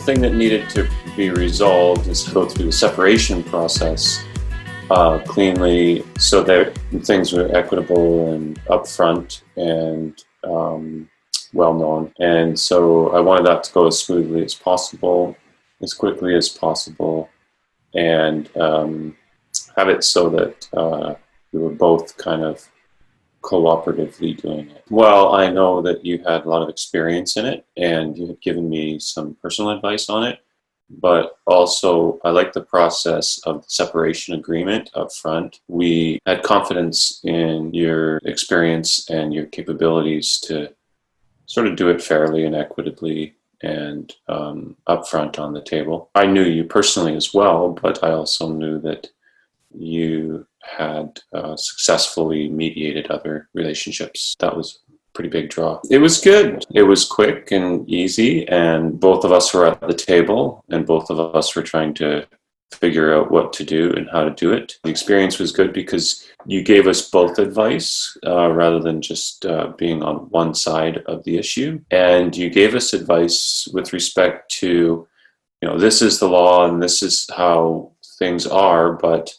thing that needed to be resolved is to go through the separation process cleanly, so that things were equitable and upfront and well known. And so I wanted that to go as smoothly as possible, as quickly as possible, and have it so that we were both kind of cooperatively doing it. Well, I know that you had a lot of experience in it and you had given me some personal advice on it, but also I like the process of the separation agreement up front. We had confidence in your experience and your capabilities to sort of do it fairly and equitably and upfront on the table. I knew you personally as well, but I also knew that you had successfully mediated other relationships. That was a pretty big draw. It was good. It was quick and easy, and both of us were at the table, and both of us were trying to figure out what to do and how to do it. The experience was good because you gave us both advice rather than just being on one side of the issue. And you gave us advice with respect to, this is the law and this is how things are, but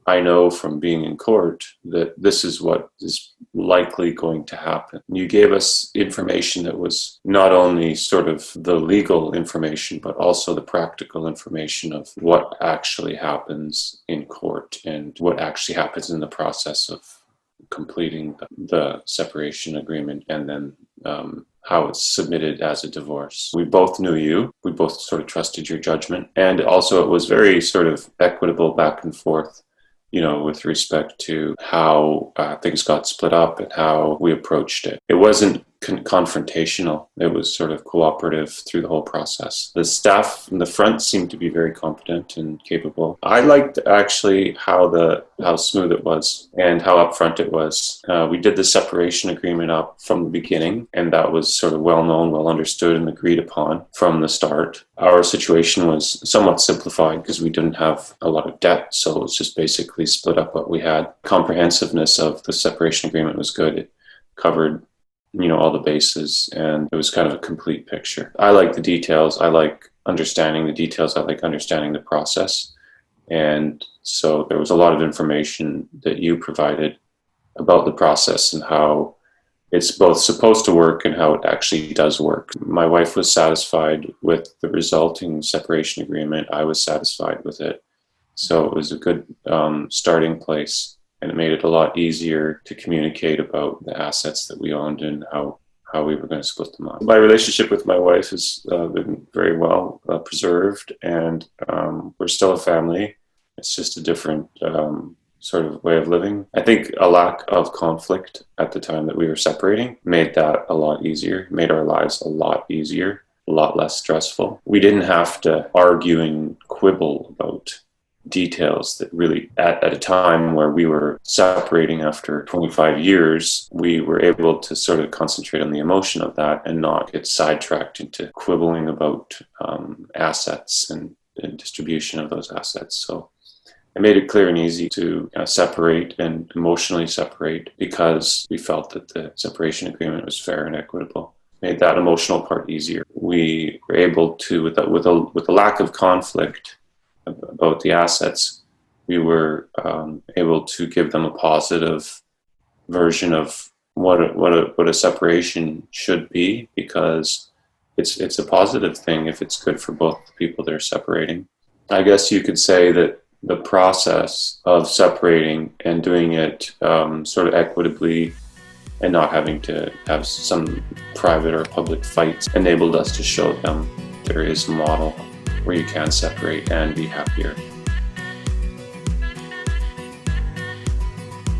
I know from being in court that this is what is likely going to happen. You gave us information that was not only sort of the legal information, but also the practical information of what actually happens in court and what actually happens in the process of completing the separation agreement, and then how it's submitted as a divorce. We both knew you. We both sort of trusted your judgment. And also it was very sort of equitable back and forth, with respect to how things got split up and how we approached it. It wasn't confrontational. It was sort of cooperative through the whole process. The staff in the front seemed to be very competent and capable. I liked actually how smooth it was and how upfront it was. We did the separation agreement up from the beginning, and that was sort of well known, well understood, and agreed upon from the start. Our situation was somewhat simplified because we didn't have a lot of debt, so it was just basically split up what we had. Comprehensiveness of the separation agreement was good. It covered all the bases, and it was kind of a complete picture. I like the details. I like understanding the details. I like understanding the process. And so there was a lot of information that you provided about the process and how it's both supposed to work and how it actually does work. My wife was satisfied with the resulting separation agreement. I was satisfied with it. So it was a good starting place. And it made it a lot easier to communicate about the assets that we owned and how we were going to split them up. My relationship with my wife has been very well preserved, and we're still a family. It's just a different sort of way of living. I think a lack of conflict at the time that we were separating made that a lot easier, made our lives a lot easier, a lot less stressful. We didn't have to argue and quibble about details that really, at a time where we were separating after 25 years, we were able to sort of concentrate on the emotion of that and not get sidetracked into quibbling about assets and distribution of those assets. So it made it clear and easy to separate and emotionally separate because we felt that the separation agreement was fair and equitable. Made that emotional part easier. We were able to, with a lack of conflict about the assets, we were able to give them a positive version of what a separation should be, because it's a positive thing if it's good for both the people that are separating. I guess you could say that the process of separating and doing it sort of equitably and not having to have some private or public fights enabled us to show them there is a model where you can separate and be happier.